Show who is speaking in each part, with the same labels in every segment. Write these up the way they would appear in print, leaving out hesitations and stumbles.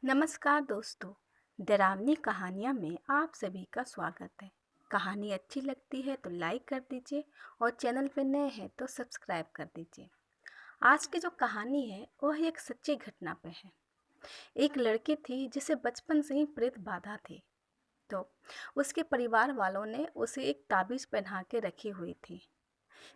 Speaker 1: नमस्कार दोस्तों। डरावनी कहानियाँ में आप सभी का स्वागत है। कहानी अच्छी लगती है तो लाइक कर दीजिए और चैनल पे नए हैं तो सब्सक्राइब कर दीजिए। आज की जो कहानी है वह एक सच्ची घटना पे है। एक लड़की थी जिसे बचपन से ही प्रेत बाधा थी। तो उसके परिवार वालों ने उसे एक ताबीज़ पहना के रखी हुई थी।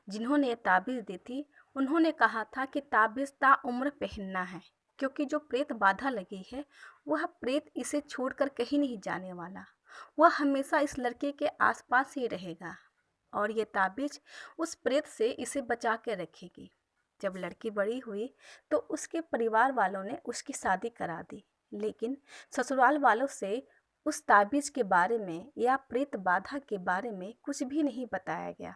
Speaker 1: जिन्होंने ये ताबीज़ दी थी उन्होंने कहा था कि ताबीज़ ताउम्र पहनना है, क्योंकि जो प्रेत बाधा लगी है वह प्रेत इसे छोड़कर कहीं नहीं जाने वाला। वह हमेशा इस लड़के के आसपास ही रहेगा और ये ताबीज़ उस प्रेत से इसे बचा के रखेगी। जब लड़की बड़ी हुई तो उसके परिवार वालों ने उसकी शादी करा दी, लेकिन ससुराल वालों से उस ताबीज़ के बारे में या प्रेत बाधा के बारे में कुछ भी नहीं बताया गया।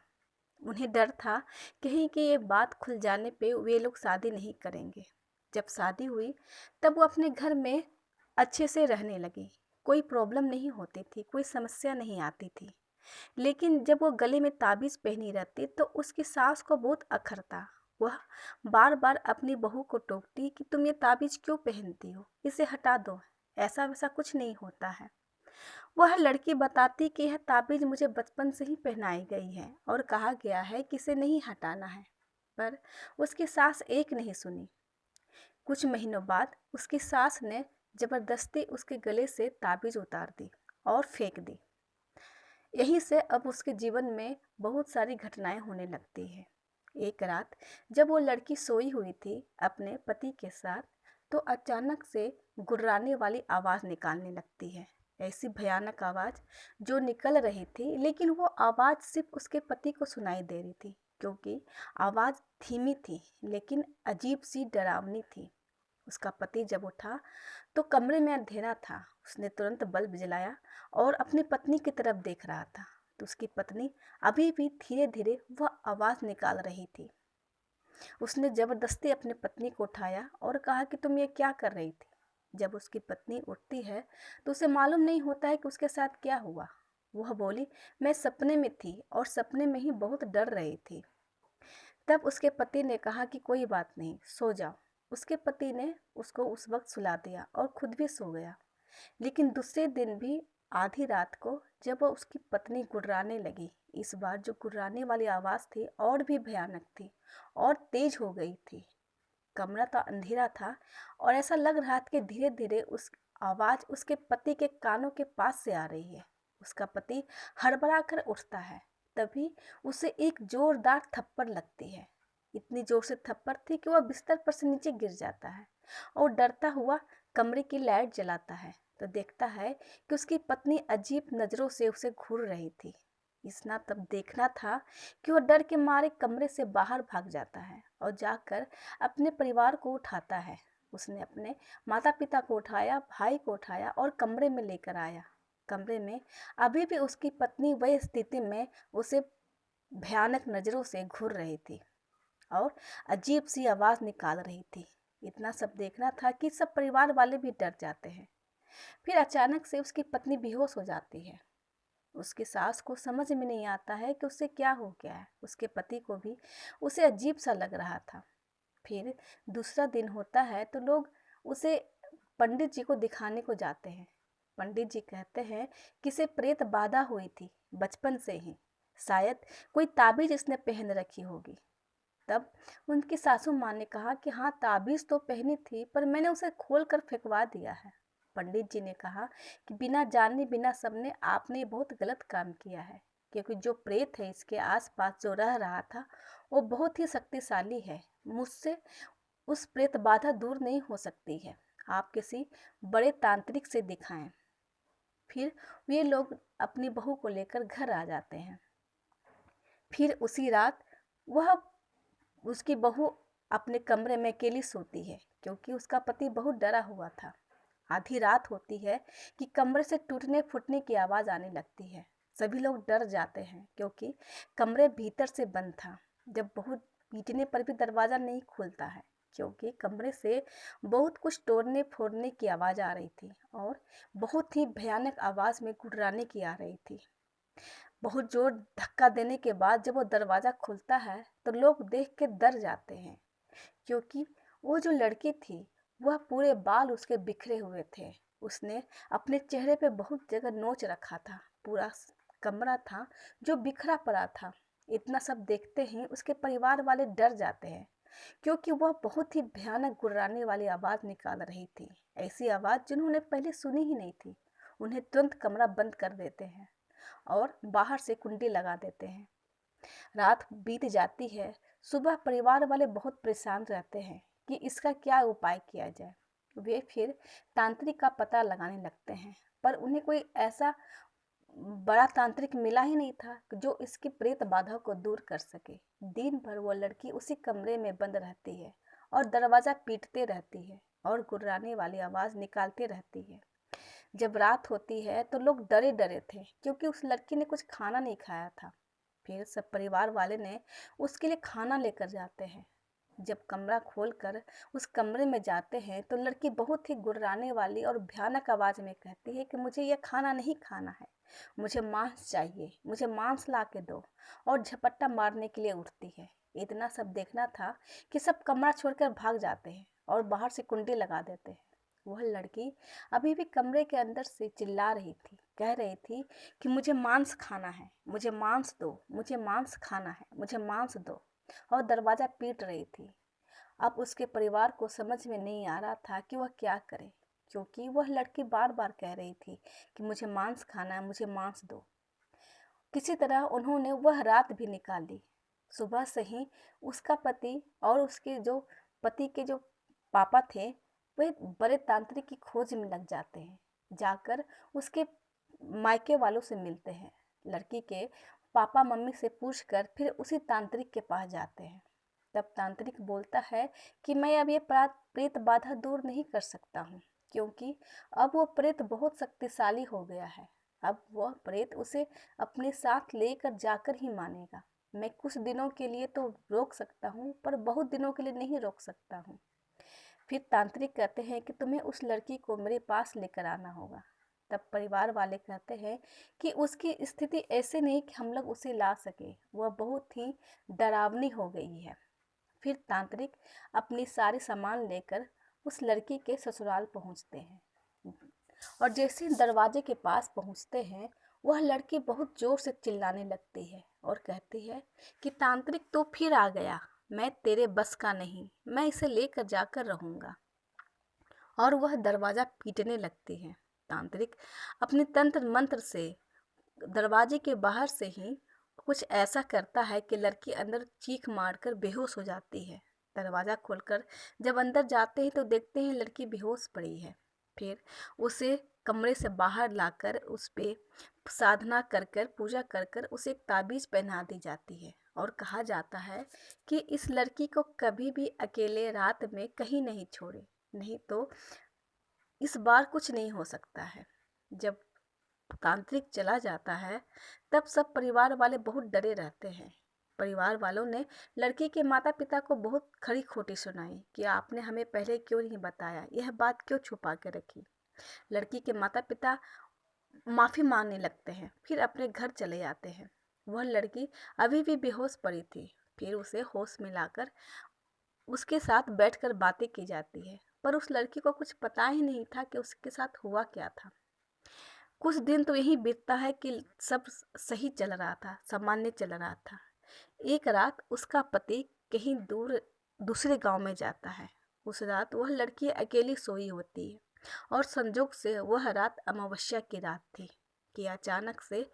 Speaker 1: उन्हें डर था कहीं कि ये बात खुल जाने पे वे लोग शादी नहीं करेंगे। जब शादी हुई तब वो अपने घर में अच्छे से रहने लगी। कोई प्रॉब्लम नहीं होती थी, कोई समस्या नहीं आती थी। लेकिन जब वो गले में ताबीज़ पहनी रहती तो उसकी सास को बहुत अखरता। वह बार बार अपनी बहू को टोकती कि तुम ये ताबीज़ क्यों पहनती हो, इसे हटा दो, ऐसा वैसा कुछ नहीं होता है। वह लड़की बताती कि यह ताबीज़ मुझे बचपन से ही पहनाई गई है और कहा गया है कि इसे नहीं हटाना है, पर उसकी सास एक नहीं सुनी। कुछ महीनों बाद उसकी सास ने जबरदस्ती उसके गले से ताबीज़ उतार दी और फेंक दी। यहीं से अब उसके जीवन में बहुत सारी घटनाएं होने लगती है। एक रात जब वो लड़की सोई हुई थी अपने पति के साथ, तो अचानक से गुर्राने वाली आवाज़ निकालने लगती है। ऐसी भयानक आवाज़ जो निकल रही थी, लेकिन वो आवाज़ सिर्फ उसके पति को सुनाई दे रही थी, क्योंकि आवाज़ धीमी थी लेकिन अजीब सी डरावनी थी। उसका पति जब उठा तो कमरे में अंधेरा था। उसने तुरंत बल्ब जलाया और अपनी पत्नी की तरफ देख रहा था, तो उसकी पत्नी अभी भी धीरे धीरे वह आवाज़ निकाल रही थी। उसने जबरदस्ती अपनी पत्नी को उठाया और कहा कि तुम ये क्या कर रही थी। जब उसकी पत्नी उठती है तो उसे मालूम नहीं होता है कि उसके साथ क्या हुआ। वह बोली, मैं सपने में थी और सपने में ही बहुत डर रही थी। तब उसके पति ने कहा कि कोई बात नहीं, सो जाओ। उसके पति ने उसको उस वक्त सुला दिया और खुद भी सो गया। लेकिन दूसरे दिन भी आधी रात को जब वह उसकी पत्नी गुर्राने लगी, इस बार जो गुर्राने वाली आवाज़ थी और भी भयानक थी और तेज हो गई थी। कमरा तो अंधेरा था और ऐसा लग रहा था कि धीरे धीरे उस आवाज़ उसके पति के कानों के पास से आ रही है। उसका पति हड़बड़ा कर उठता है। तभी उसे एक जोरदार थप्पड़ लगती है। इतनी जोर से थप्पड़ थी कि वह बिस्तर पर से नीचे गिर जाता है और डरता हुआ कमरे की लाइट जलाता है तो देखता है कि उसकी पत्नी अजीब नज़रों से उसे घूर रही थी। इसना तब देखना था कि वह डर के मारे कमरे से बाहर भाग जाता है और जाकर अपने परिवार को उठाता है। उसने अपने माता पिता को उठाया, भाई को उठाया और कमरे में लेकर आया। कमरे में अभी भी उसकी पत्नी वही स्थिति में उसे भयानक नज़रों से घूर रही थी और अजीब सी आवाज़ निकाल रही थी। इतना सब देखना था कि सब परिवार वाले भी डर जाते हैं। फिर अचानक से उसकी पत्नी बेहोश हो जाती है। उसकी सास को समझ में नहीं आता है कि उससे क्या हो गया है। उसके पति को भी उसे अजीब सा लग रहा था। फिर दूसरा दिन होता है तो लोग उसे पंडित जी को दिखाने को जाते हैं। पंडित जी कहते हैं कि इसे प्रेत बाधा हुई थी बचपन से ही, शायद कोई ताबीज इसने पहन रखी होगी। तब उनकी सासू माँ ने कहा कि हाँ, ताबीज़ तो पहनी थी पर मैंने उसे खोल कर फेंकवा दिया है। पंडित जी ने कहा कि बिना जाने बिना सबने आपने बहुत गलत काम किया है, क्योंकि जो प्रेत है इसके आसपास जो रह रहा था वो बहुत ही शक्तिशाली है। मुझसे उस प्रेत बाधा दूर नहीं हो सकती है। आप किसी बड़े तांत्रिक से दिखाएं। फिर वे लोग अपनी बहू को लेकर घर आ जाते हैं। फिर उसी रात वह उसकी बहू अपने कमरे में अकेली सोती है, क्योंकि उसका पति बहुत डरा हुआ था। आधी रात होती है कि कमरे से टूटने फूटने की आवाज़ आने लगती है। सभी लोग डर जाते हैं क्योंकि कमरे भीतर से बंद था। जब बहू पीटने पर भी दरवाज़ा नहीं खुलता है, क्योंकि कमरे से बहुत कुछ तोड़ने फोड़ने की आवाज़ आ रही थी और बहुत ही भयानक आवाज़ में गुर्राने की आ रही थी। बहुत जोर धक्का देने के बाद जब वो दरवाज़ा खुलता है तो लोग देख के डर जाते हैं, क्योंकि वो जो लड़की थी वह पूरे बाल उसके बिखरे हुए थे। उसने अपने चेहरे पे बहुत जगह नोच रखा था। पूरा कमरा था जो बिखरा पड़ा था। इतना सब देखते ही उसके परिवार वाले डर जाते हैं, क्योंकि वह बहुत ही भयानक गुर्राने वाली आवाज़ निकाल रही थी। ऐसी आवाज़ जिन्होंने पहले सुनी ही नहीं थी। उन्हें तुरंत कमरा बंद कर देते हैं और बाहर से कुंडी लगा देते हैं। रात बीत जाती है। सुबह परिवार वाले बहुत परेशान रहते हैं कि इसका क्या उपाय किया जाए। वे फिर तांत्रिक का पता लगाने लगते हैं, पर उन्हें कोई ऐसा बड़ा तांत्रिक मिला ही नहीं था जो इसकी प्रेत बाधा को दूर कर सके। दिन भर वो लड़की उसी कमरे में बंद रहती है और दरवाज़ा पीटते रहती है और गुर्राने वाली आवाज़ निकालती रहती है। जब रात होती है तो लोग डरे डरे थे, क्योंकि उस लड़की ने कुछ खाना नहीं खाया था। फिर सब परिवार वाले ने उसके लिए खाना लेकर जाते हैं। जब कमरा खोलकर उस कमरे में जाते हैं तो लड़की बहुत ही गुर्राने वाली और भयानक आवाज़ में कहती है कि मुझे यह खाना नहीं खाना है, मुझे मांस चाहिए, मुझे मांस ला के दो, और झपट्टा मारने के लिए उठती है। इतना सब देखना था कि सब कमरा छोड़कर भाग जाते हैं और बाहर से कुंडी लगा देते हैं। वह लड़की अभी भी कमरे के अंदर से चिल्ला रही थी, कह रही थी कि मुझे मांस खाना है, मुझे मांस दो, मुझे मांस खाना है, मुझे मांस दो, और दरवाज़ा पीट रही थी। अब उसके परिवार को समझ में नहीं आ रहा था कि वह क्या करे, क्योंकि वह लड़की बार बार कह रही थी कि मुझे मांस खाना है, मुझे मांस दो। किसी तरह उन्होंने वह रात भी निकाली। सुबह से ही उसका पति और उसके जो पति के जो पापा थे, वे बड़े तांत्रिक की खोज में लग जाते हैं। जाकर उसके मायके वालों से मिलते हैं। लड़की के पापा मम्मी से पूछकर फिर उसी तांत्रिक के पास जाते हैं। तब तांत्रिक बोलता है कि मैं अब ये प्रेत बाधा दूर नहीं कर सकता हूँ, क्योंकि अब वो प्रेत बहुत शक्तिशाली हो गया है। अब वह प्रेत उसे अपने साथ लेकर जाकर ही मानेगा। मैं कुछ दिनों के लिए तो रोक सकता हूँ, पर बहुत दिनों के लिए नहीं रोक सकता हूँ। फिर तांत्रिक कहते हैं कि तुम्हें उस लड़की को मेरे पास लेकर आना होगा। तब परिवार वाले कहते हैं कि उसकी स्थिति ऐसे नहीं कि हम लोग उसे ला सके, वह बहुत ही डरावनी हो गई है। फिर तांत्रिक अपनी सारे सामान लेकर उस लड़की के ससुराल पहुंचते हैं, और जैसे ही दरवाजे के पास पहुंचते हैं, वह लड़की बहुत जोर से चिल्लाने लगती है और कहती है कि तांत्रिक तो फिर आ गया, मैं तेरे बस का नहीं, मैं इसे लेकर जाकर रहूँगा। और वह दरवाज़ा पीटने लगती है। तांत्रिक अपने तंत्र मंत्र से दरवाजे के बाहर से ही कुछ ऐसा करता है कि लड़की अंदर चीख मारकर बेहोश हो जाती है। दरवाज़ा खोलकर जब अंदर जाते हैं तो देखते हैं लड़की बेहोश पड़ी है। फिर उसे कमरे से बाहर लाकर उस पे साधना कर कर पूजा कर कर उसे एक ताबीज़ पहना दी जाती है, और कहा जाता है कि इस लड़की को कभी भी अकेले रात में कहीं नहीं छोड़े, नहीं तो इस बार कुछ नहीं हो सकता है। जब तांत्रिक चला जाता है तब सब परिवार वाले बहुत डरे रहते हैं। परिवार वालों ने लड़की के माता पिता को बहुत खरी खोटी सुनाई कि आपने हमें पहले क्यों नहीं बताया, यह बात क्यों छुपा के रखी। लड़की के माता पिता माफ़ी मांगने लगते हैं, फिर अपने घर चले जाते हैं। वह लड़की अभी भी बेहोश पड़ी थी। फिर उसे होश में लाकर उसके साथ बैठकर बातें की जाती है, पर उस लड़की को कुछ पता ही नहीं था कि उसके साथ हुआ क्या था। कुछ दिन तो यही बीतता है कि सब सही चल रहा था, सामान्य चल रहा था। एक रात उसका पति कहीं दूर दूसरे गांव में जाता है। उस रात वह लड़की अकेली सोई होती है, और संजोग से वह रात अमावस्या की रात थी कि अचानक से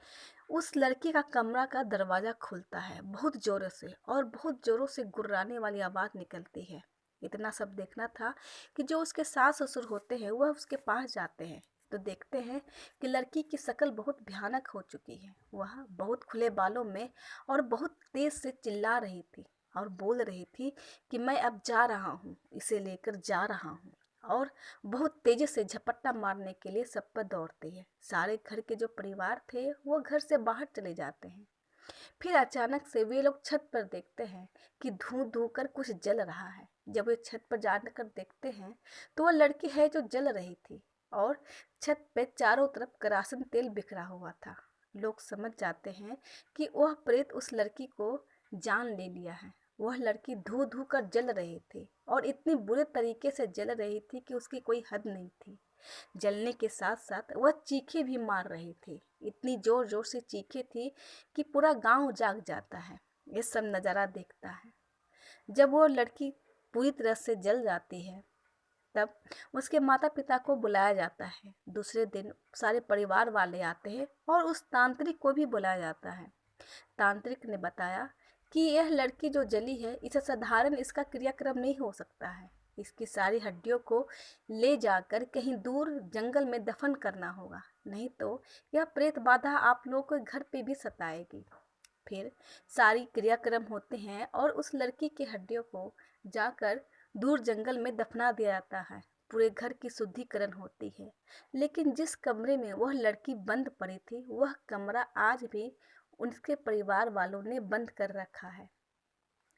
Speaker 1: उस लड़की का कमरा का दरवाज़ा खुलता है बहुत ज़ोरों से, और बहुत ज़ोरों से गुर्राने वाली आवाज़ निकलती है। इतना सब देखना था कि जो उसके सास ससुर होते हैं वह उसके पास जाते हैं, तो देखते हैं कि लड़की की शक्ल बहुत भयानक हो चुकी है। वह बहुत खुले बालों में और बहुत तेज से चिल्ला रही थी और बोल रही थी कि मैं अब जा रहा हूँ, इसे लेकर जा रहा हूँ, और बहुत तेजी से झपट्टा मारने के लिए सब पर दौड़ती है। सारे घर के जो परिवार थे वो घर से बाहर चले जाते हैं। फिर अचानक से वे लोग छत पर देखते हैं कि धू धू कर कुछ जल रहा है। जब वे छत पर जाकर देखते हैं तो वह लड़की है जो जल रही थी, और छत पे चारों तरफ करासन तेल बिखरा हुआ था। लोग समझ जाते हैं कि वह प्रेत उस लड़की को जान ले लिया है। वह लड़की धू धू कर जल रही थी और इतनी बुरे तरीके से जल रही थी कि उसकी कोई हद नहीं थी। जलने के साथ साथ वह चीखें भी मार रही थी। इतनी जोर जोर से चीखें थी कि पूरा गांव जाग जाता है, ये सब नज़ारा देखता है। जब वो लड़की पूरी तरह से जल जाती है तब उसके माता पिता को बुलाया जाता है। दूसरे दिन सारे परिवार वाले आते हैं और उस तांत्रिक को भी बुलाया जाता है। तांत्रिक ने बताया कि यह लड़की जो जली है, इसे साधारण इसका क्रियाक्रम नहीं हो सकता है। इसकी सारी हड्डियों को ले जाकर कहीं दूर जंगल में दफन करना होगा, नहीं तो यह प्रेत बाधा आप लोगों को घर पे भी सताएगी। फिर सारी क्रियाक्रम होते हैं और उस लड़की की हड्डियों को जाकर दूर जंगल में दफना दिया जाता है। पूरे घर की शुद्धिकरण होती है। लेकिन जिस कमरे में वह लड़की बंद पड़ी थी, वह कमरा आज भी उसके परिवार वालों ने बंद कर रखा है।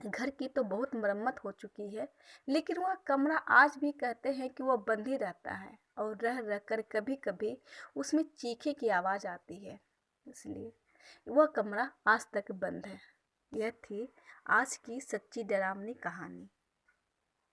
Speaker 1: घर की तो बहुत मरम्मत हो चुकी है, लेकिन वह कमरा आज भी कहते हैं कि वह बंद ही रहता है और रह रह कर कभी कभी उसमें चीखे की आवाज़ आती है, इसलिए वह कमरा आज तक बंद है। यह थी आज की सच्ची डरावनी कहानी।